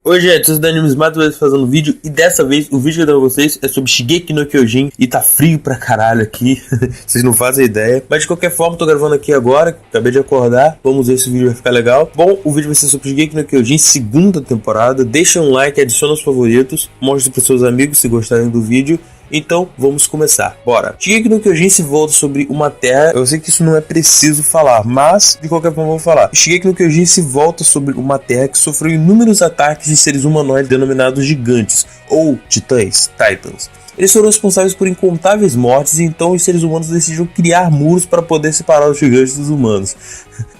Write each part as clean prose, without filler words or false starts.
Oi gente, eu sou o Animes mais uma vez fazendo vídeo e dessa vez o vídeo que eu dou pra vocês é sobre Shingeki no Kyojin e tá frio pra caralho aqui, vocês não fazem ideia, mas de qualquer forma tô gravando aqui agora, acabei de acordar, vamos ver se o vídeo vai ficar legal. Bom, o vídeo vai ser sobre Shingeki no Kyojin, segunda temporada, deixa um like, adiciona os favoritos, mostre pros seus amigos se gostarem do vídeo. Então, vamos começar. Bora. Shingeki no Kyojin se volta sobre uma terra. Eu sei que isso não é preciso falar, mas de qualquer forma eu vou falar. Shingeki no Kyojin se volta sobre uma terra que sofreu inúmeros ataques de seres humanoides denominados gigantes, ou titãs, Titans. Eles foram responsáveis por incontáveis mortes, e então os seres humanos decidiram criar muros para poder separar os gigantes dos humanos.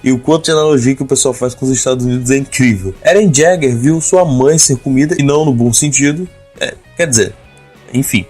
E o quanto de analogia que o pessoal faz com os Estados Unidos é incrível. Eren Jaeger viu sua mãe ser comida, e não no bom sentido. Quer dizer, enfim.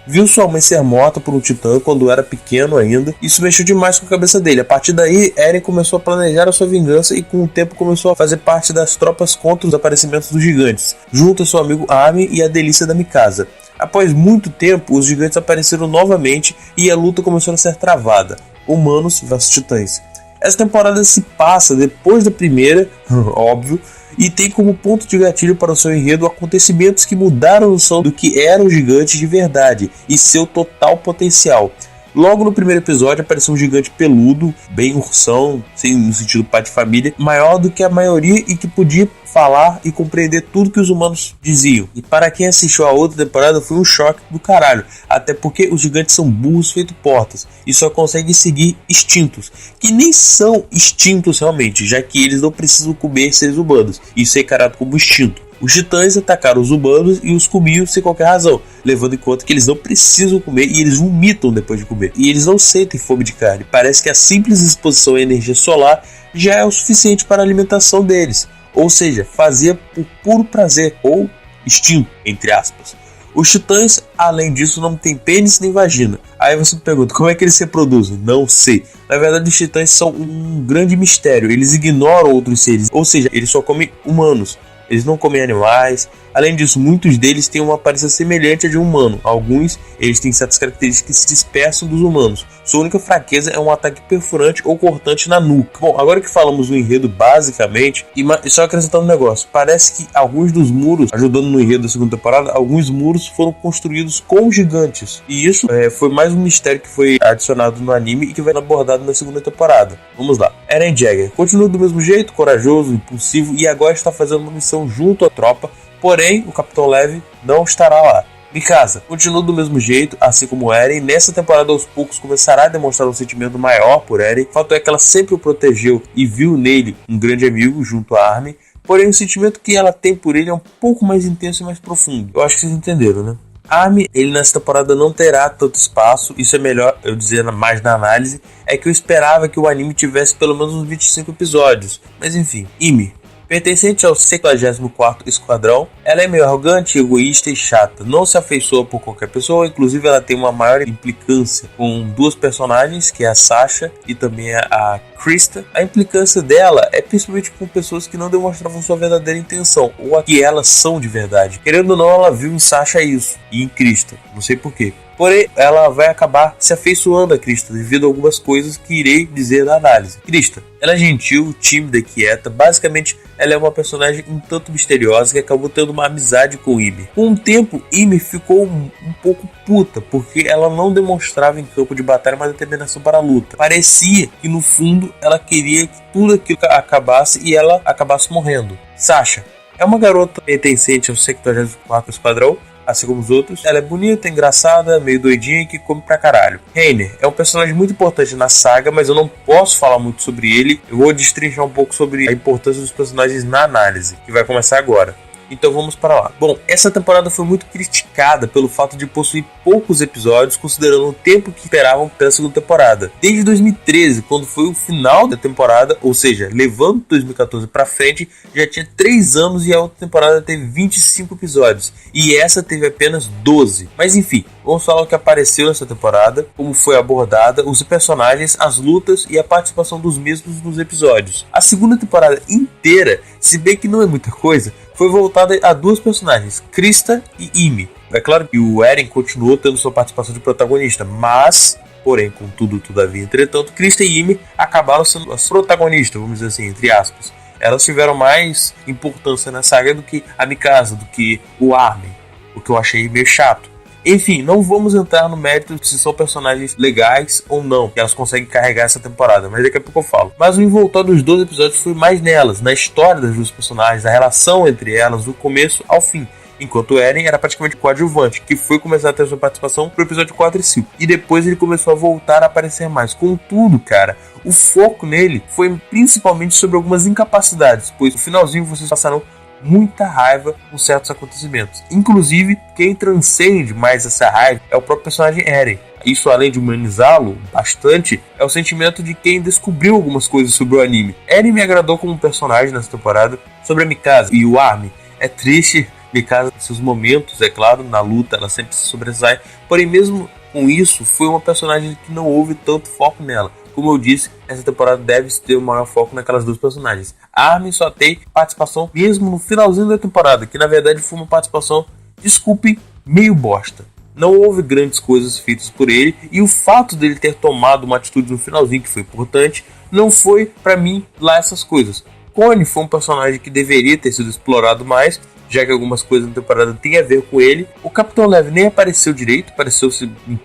Viu sua mãe ser morta por um titã quando era pequeno ainda. Isso mexeu demais com a cabeça dele. A partir daí, Eren começou a planejar a sua vingança e com o tempo começou a fazer parte das tropas contra os aparecimentos dos gigantes, junto a seu amigo Armin e a delícia da Mikasa. Após muito tempo, os gigantes apareceram novamente e a luta começou a ser travada. Humanos vs titãs. Essa temporada se passa depois da primeira, óbvio, e tem como ponto de gatilho para o seu enredo acontecimentos que mudaram a noção do que eram gigantes de verdade e seu total potencial. Logo no primeiro episódio apareceu um gigante peludo, bem ursão, no sentido pai de família, maior do que a maioria e que podia falar e compreender tudo que os humanos diziam. E para quem assistiu a outra temporada foi um choque do caralho, até porque os gigantes são burros feito portas e só conseguem seguir instintos, que nem são instintos realmente, já que eles não precisam comer seres humanos, isso é encarado como instinto. Os titãs atacaram os humanos e os comiam sem qualquer razão, levando em conta que eles não precisam comer e eles vomitam depois de comer. E eles não sentem fome de carne, parece que a simples exposição à energia solar já é o suficiente para a alimentação deles. Ou seja, fazia por puro prazer, ou instinto, entre aspas. Os titãs, além disso, não têm pênis nem vagina. Aí você me pergunta, como é que eles se reproduzem? Não sei. Na verdade, os titãs são um grande mistério. Eles ignoram outros seres, ou seja, eles só comem humanos. Eles não comem animais. Além disso, muitos deles têm uma aparência semelhante à de um humano. Alguns, eles têm certas características que se dispersam dos humanos. Sua única fraqueza é um ataque perfurante ou cortante na nuca. Bom, agora que falamos do enredo basicamente, e só acrescentando um negócio, parece que alguns dos muros, ajudando no enredo da segunda temporada, alguns muros foram construídos com gigantes. E isso foi mais um mistério que foi adicionado no anime e que vai ser abordado na segunda temporada. Vamos lá. Eren Jaeger continua do mesmo jeito, corajoso, impulsivo, e agora está fazendo uma missão junto à tropa. Porém, o Capitão Leve não estará lá. Mikasa continua do mesmo jeito, assim como Eren. Nessa temporada, aos poucos, começará a demonstrar um sentimento maior por Eren. O fato é que ela sempre o protegeu e viu nele um grande amigo junto a Armin. Porém, o sentimento que ela tem por ele é um pouco mais intenso e mais profundo. Eu acho que vocês entenderam, né? Armin, ele nessa temporada não terá tanto espaço. Isso é melhor eu dizer mais na análise. É que eu esperava que o anime tivesse pelo menos uns 25 episódios. Mas enfim, Ymir. Pertencente ao 74º Esquadrão, ela é meio arrogante, egoísta e chata. Não se afeiçoa por qualquer pessoa, inclusive ela tem uma maior implicância com duas personagens, que é a Sasha e também a Krista. A implicância dela é principalmente com pessoas que não demonstravam sua verdadeira intenção, ou a que elas são de verdade. Querendo ou não, ela viu em Sasha isso, e em Krista, não sei porquê. Porém, ela vai acabar se afeiçoando a Krista devido a algumas coisas que irei dizer na análise. Krista, ela é gentil, tímida e quieta. Basicamente, ela é uma personagem um tanto misteriosa que acabou tendo uma amizade com Ymir. Com o tempo, Ymir ficou um pouco puta, porque ela não demonstrava em campo de batalha uma determinação para a luta. Parecia que no fundo ela queria que tudo aquilo acabasse e ela acabasse morrendo. Sasha é uma garota pertencente ao 74º Esquadrão, assim como os outros. Ela é bonita, engraçada, meio doidinha e que come pra caralho. Reiner é um personagem muito importante na saga, mas eu não posso falar muito sobre ele. Eu vou destrinchar um pouco sobre a importância dos personagens na análise, que vai começar agora. Então vamos para lá. Bom, essa temporada foi muito criticada pelo fato de possuir poucos episódios, considerando o tempo que esperavam pela segunda temporada. Desde 2013, quando foi o final da temporada, ou seja, levando 2014 para frente, já tinha 3 anos e a outra temporada teve 25 episódios. E essa teve apenas 12. Mas enfim, vamos falar o que apareceu nessa temporada, como foi abordada, os personagens, as lutas e a participação dos mesmos nos episódios. A segunda temporada inteira, se bem que não é muita coisa, foi voltada a duas personagens, Krista e Ymir. É claro que o Eren continuou tendo sua participação de protagonista, mas, porém, contudo, todavia, entretanto, Krista e Ymir acabaram sendo as protagonistas, vamos dizer assim, entre aspas. Elas tiveram mais importância na saga do que a Mikasa, do que o Armin, o que eu achei meio chato. Enfim, não vamos entrar no mérito de se são personagens legais ou não, que elas conseguem carregar essa temporada, mas daqui a pouco eu falo. Mas o envoltório dos 12 episódios foi mais nelas, na história das duas personagens, a relação entre elas, do começo ao fim. Enquanto Eren era praticamente coadjuvante, que foi começar a ter sua participação pro episódio 4 e 5. E depois ele começou a voltar a aparecer mais. Contudo, cara, o foco nele foi principalmente sobre algumas incapacidades, pois no finalzinho vocês passaram muita raiva com certos acontecimentos. Inclusive, quem transcende mais essa raiva é o próprio personagem Eren. Isso, além de humanizá-lo bastante, é o sentimento de quem descobriu algumas coisas sobre o anime. Eren me agradou como personagem nessa temporada. Sobre a Mikasa e o Armin, é triste. Mikasa, em seus momentos, é claro, na luta, ela sempre se sobressai. Porém, mesmo com isso, foi uma personagem que não houve tanto foco nela. Como eu disse, essa temporada deve ter o maior foco naquelas duas personagens. A Armin só tem participação mesmo no finalzinho da temporada, que na verdade foi uma participação, desculpem, meio bosta. Não houve grandes coisas feitas por ele, e o fato dele ter tomado uma atitude no finalzinho que foi importante, não foi pra mim lá essas coisas. Connie foi um personagem que deveria ter sido explorado mais, já que algumas coisas na temporada têm a ver com ele. O Capitão Leve nem apareceu direito, apareceu-se em,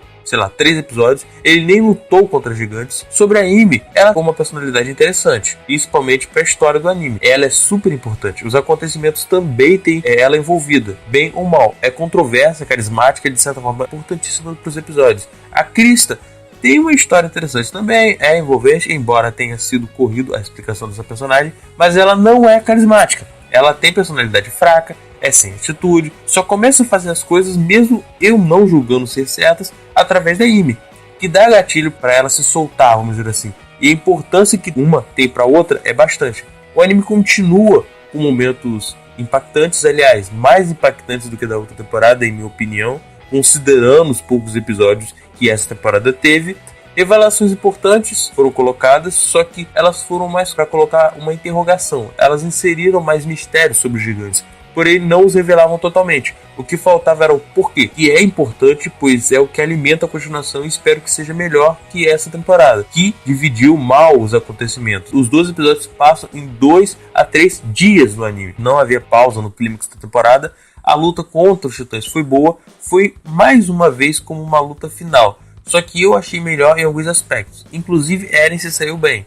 3 episódios. Ele nem lutou contra gigantes. Sobre a Amy, ela tem uma personalidade interessante, principalmente para a história do anime. Ela é super importante. Os acontecimentos também têm ela envolvida, bem ou mal. É controversa, carismática e de certa forma importantíssima para os episódios. A Krista tem uma história interessante também, é envolvente, embora tenha sido corrido a explicação dessa personagem, mas ela não é carismática. Ela tem personalidade fraca, é sem atitude, só começa a fazer as coisas, mesmo eu não julgando ser certas, através da Amy, que dá gatilho para ela se soltar, vamos dizer assim. E a importância que uma tem para outra é bastante. O anime continua com momentos impactantes, aliás, mais impactantes do que da outra temporada, em minha opinião, considerando os poucos episódios que essa temporada teve. Revelações importantes foram colocadas, só que elas foram mais para colocar uma interrogação. Elas inseriram mais mistérios sobre os gigantes, porém não os revelavam totalmente. O que faltava era o porquê, que é importante, pois é o que alimenta a continuação, e espero que seja melhor que essa temporada, que dividiu mal os acontecimentos. Os 12 episódios passam em 2 a 3 dias no anime. Não havia pausa no clímax da temporada. A luta contra os titãs foi boa, foi mais uma vez como uma luta final. Só que eu achei melhor em alguns aspectos. Inclusive, Eren se saiu bem.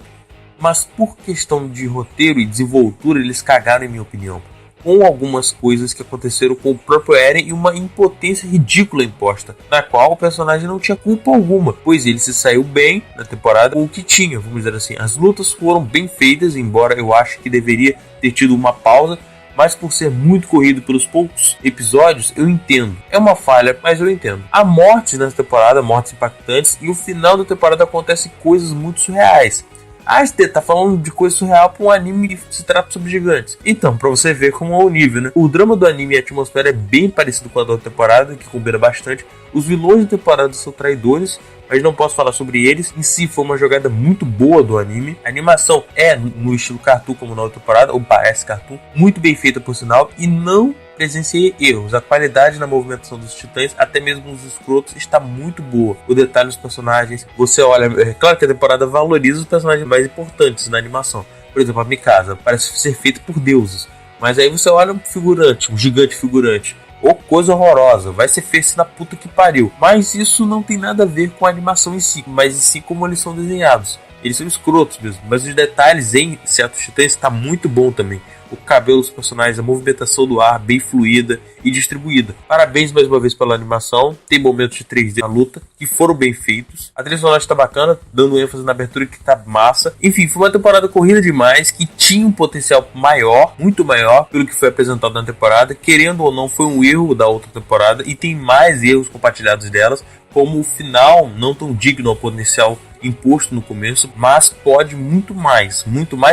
Mas por questão de roteiro e desenvoltura, eles cagaram, em minha opinião. Com algumas coisas que aconteceram com o próprio Eren e uma impotência ridícula imposta, na qual o personagem não tinha culpa alguma, pois ele se saiu bem na temporada com o que tinha, vamos dizer assim. As lutas foram bem feitas, embora eu ache que deveria ter tido uma pausa, mas por ser muito corrido pelos poucos episódios, eu entendo. É uma falha, mas eu entendo. Há mortes nessa temporada, mortes impactantes, e o final da temporada acontece coisas muito surreais. A ST tá falando de coisa surreal pra um anime que se trata sobre gigantes. Então, pra você ver como é o nível, né? O drama do anime e a atmosfera é bem parecido com a da outra temporada, que combina bastante. Os vilões da temporada são traidores, mas não posso falar sobre eles. Em si, foi uma jogada muito boa do anime. A animação é no estilo cartoon, como na outra temporada, ou parece cartoon. Muito bem feita, por sinal, e não presenciei erros. A qualidade na movimentação dos titãs, até mesmo os escrotos, está muito boa. O detalhe dos personagens, você olha, é claro que a temporada valoriza os personagens mais importantes na animação. Por exemplo, a Mikasa parece ser feita por deuses, mas aí você olha um figurante, um gigante figurante, ou coisa horrorosa, vai ser feito na puta que pariu. Mas isso não tem nada a ver com a animação em si, mas em si como eles são desenhados. Eles são escrotos mesmo, mas os detalhes em certos titãs está muito bom também. O cabelo dos personagens, a movimentação do ar bem fluida e distribuída. Parabéns mais uma vez pela animação. Tem momentos de 3D na luta que foram bem feitos. A trilha sonora está bacana, dando ênfase na abertura que tá massa. Enfim, foi uma temporada corrida demais, que tinha um potencial maior, muito maior, pelo que foi apresentado na temporada. Querendo ou não, foi um erro da outra temporada, e tem mais erros compartilhados delas, como o final não tão digno ao potencial imposto no começo, mas pode muito mais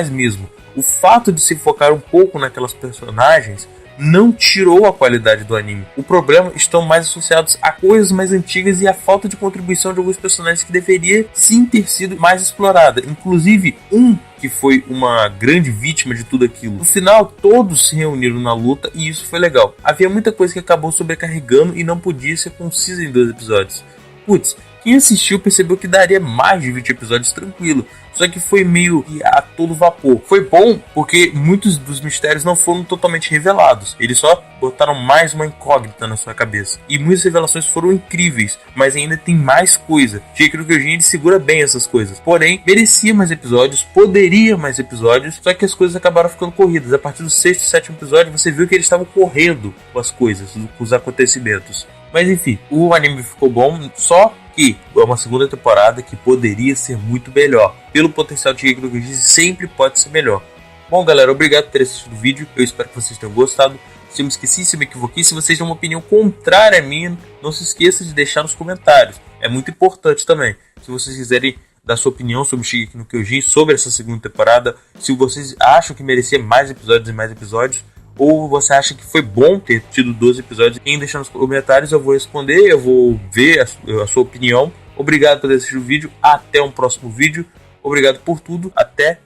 mesmo. O fato de se focar um pouco naquelas personagens não tirou a qualidade do anime. O problema estão mais associados a coisas mais antigas e a falta de contribuição de alguns personagens que deveria sim ter sido mais explorada. Inclusive que foi uma grande vítima de tudo aquilo. No final, todos se reuniram na luta e isso foi legal. Havia muita coisa que acabou sobrecarregando e não podia ser concisa em 2 episódios. Putz, Quem assistiu percebeu que daria mais de 20 episódios tranquilo, só que foi meio que a todo vapor. Foi bom porque muitos dos mistérios não foram totalmente revelados, eles só botaram mais uma incógnita na sua cabeça. E muitas revelações foram incríveis, mas ainda tem mais coisa. Shingeki no Kyojin ele segura bem essas coisas, porém merecia mais episódios, poderia mais episódios, só que as coisas acabaram ficando corridas. A partir do 6º, 7º episódio você viu que eles estavam correndo com as coisas, com os acontecimentos. Mas enfim, o anime ficou bom, só que é uma segunda temporada que poderia ser muito melhor. Pelo potencial de Shingeki no Kyojin sempre pode ser melhor. Bom galera, obrigado por ter assistido o vídeo, eu espero que vocês tenham gostado. Se eu me esqueci, se eu me equivoquei, se vocês têm uma opinião contrária a minha, não se esqueça de deixar nos comentários. É muito importante também. Se vocês quiserem dar sua opinião sobre Shingeki no Kyojin, sobre essa segunda temporada, se vocês acham que merecia mais episódios e mais episódios, ou você acha que foi bom ter tido 12 episódios, quem deixar nos comentários eu vou responder, eu vou ver a sua opinião. Obrigado por ter assistido o vídeo, até um próximo vídeo, obrigado por tudo, até